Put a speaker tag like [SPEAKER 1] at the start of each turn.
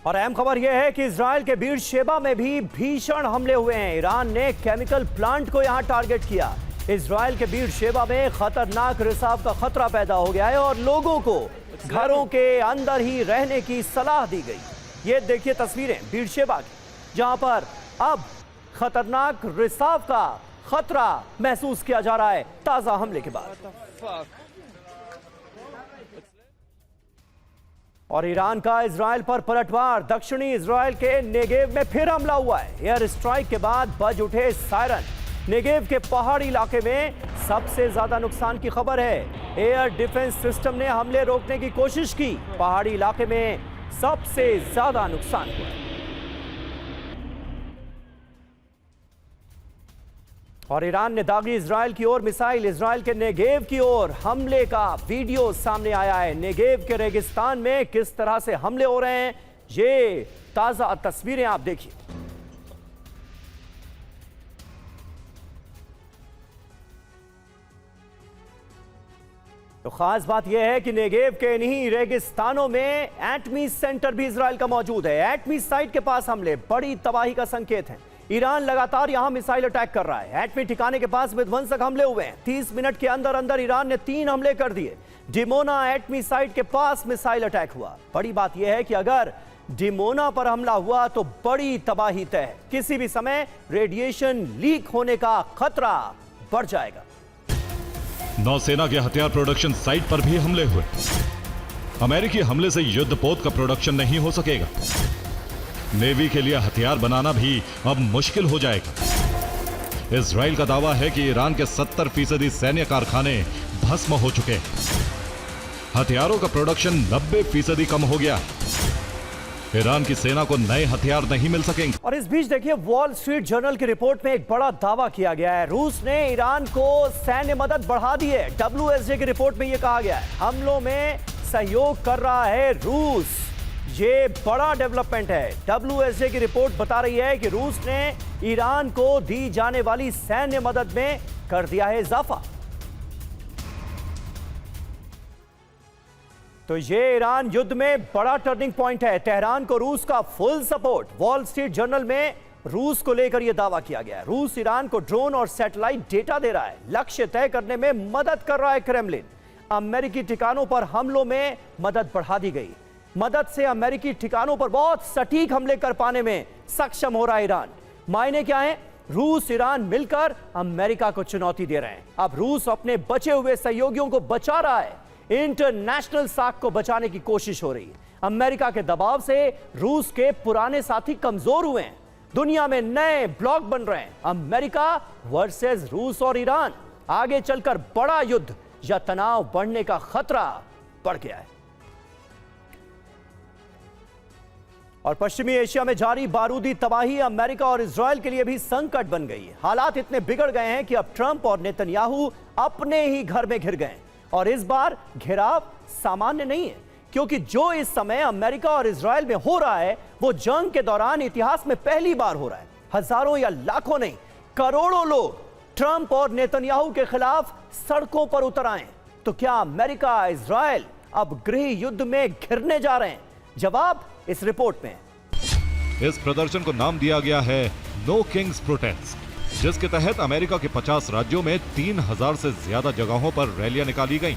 [SPEAKER 1] और अहम खबर यह है कि इजराइल के बीर शेबा में भी भीषण हमले हुए हैं। ईरान ने केमिकल प्लांट को यहां टारगेट किया। इजराइल के बीर शेबा में खतरनाक रिसाव का खतरा पैदा हो गया है और लोगों को घरों के अंदर ही रहने की सलाह दी गई। ये देखिए तस्वीरें बीर शेबा की, जहां पर अब खतरनाक रिसाव का खतरा महसूस किया जा रहा है ताजा हमले के बाद। और ईरान का इजराइल पर पलटवार। दक्षिणी इजराइल के नेगेव में फिर हमला हुआ है। एयर स्ट्राइक के बाद बज उठे सायरन। नेगेव के पहाड़ी इलाके में सबसे ज्यादा नुकसान की खबर है। एयर डिफेंस सिस्टम ने हमले रोकने की कोशिश की। पहाड़ी इलाके में सबसे ज्यादा नुकसान हुआ। और ईरान ने दागी इजराइल की ओर मिसाइल। इजराइल के नेगेव की ओर हमले का वीडियो सामने आया है। नेगेव के रेगिस्तान में किस तरह से हमले हो रहे हैं, ये ताजा तस्वीरें आप देखिए। तो खास बात यह है कि नेगेव के इन्हीं रेगिस्तानों में एटमी सेंटर भी इजराइल का मौजूद है। एटमी साइट के पास हमले बड़ी तबाही का संकेत है। ईरान लगातार यहां मिसाइल अटैक कर रहा है। एटमी ठिकाने के पास विध्वंसक हमले हुए हैं। 30 मिनट के अंदर अंदर ईरान ने 3 हमले कर दिए। डिमोना एटमी साइट के पास मिसाइल अटैक हुआ। बड़ी बात यह है कि अगर डिमोना पर हमला हुआ तो बड़ी तबाही तय है। किसी भी समय रेडिएशन लीक होने का खतरा बढ़ जाएगा।
[SPEAKER 2] नौसेना के हथियार प्रोडक्शन साइट पर भी हमले हुए। अमेरिकी हमले से युद्धपोत का प्रोडक्शन नहीं हो सकेगा। नेवी के लिए हथियार बनाना भी अब मुश्किल हो जाएगा। इजराइल का दावा है कि ईरान के 70% सैन्य कारखाने भस्म हो चुके हैं। हथियारों का प्रोडक्शन 90% कम हो गया। ईरान की सेना को नए हथियार नहीं मिल सकेंगे।
[SPEAKER 1] और इस बीच देखिए वॉल स्ट्रीट जर्नल की रिपोर्ट में एक बड़ा दावा किया गया है। रूस ने ईरान को सैन्य मदद बढ़ा दी है। WSJ की रिपोर्ट में यह कहा गया है हमलों में सहयोग कर रहा है रूस। ये बड़ा डेवलपमेंट है। WSJ की रिपोर्ट बता रही है कि रूस ने ईरान को दी जाने वाली सैन्य मदद में कर दिया है इजाफा। तो ये ईरान युद्ध में बड़ा टर्निंग पॉइंट है। तेहरान को रूस का full support. Wall street journal में रूस को लेकर यह दावा किया गया। रूस ईरान को ड्रोन और सैटेलाइट डेटा दे रहा है। लक्ष्य तय करने में मदद कर रहा है क्रेमलिन। अमेरिकी ठिकानों पर हमलों में मदद बढ़ा दी गई। मदद से अमेरिकी ठिकानों पर बहुत सटीक हमले कर पाने में सक्षम हो रहा है ईरान। मायने क्या है? रूस ईरान मिलकर अमेरिका को चुनौती दे रहे हैं। अब रूस अपने बचे हुए सहयोगियों को बचा रहा है। इंटरनेशनल साख को बचाने की कोशिश हो रही है। अमेरिका के दबाव से रूस के पुराने साथी कमजोर हुए हैं। दुनिया में नए ब्लॉक बन रहे हैं। अमेरिका वर्सेस रूस और ईरान। आगे चलकर बड़ा युद्ध या तनाव बढ़ने का खतरा बढ़ गया है। और पश्चिमी एशिया में जारी बारूदी तबाही अमेरिका और इजराइल के लिए भी संकट बन गई है। हालात इतने बिगड़ गए हैं कि अब ट्रंप और नेतन्याहू अपने ही घर में घिर गए। और इस बार घिराव सामान्य नहीं है, क्योंकि जो इस समय अमेरिका और इजराइल में हो रहा है वो जंग के दौरान इतिहास में पहली बार हो रहा है। हजारों या लाखों नहीं, करोड़ों लोग ट्रंप और नेतन्याहू के खिलाफ सड़कों पर उतर आए। तो क्या अमेरिका इजराइल अब गृह युद्ध में घिरने जा रहे हैं? जवाब इस रिपोर्ट में।
[SPEAKER 2] इस प्रदर्शन को नाम दिया गया है नो किंग्स प्रोटेस्ट, जिसके तहत अमेरिका के 50 राज्यों में 3000 से ज्यादा जगहों पर रैलियां निकाली गईं।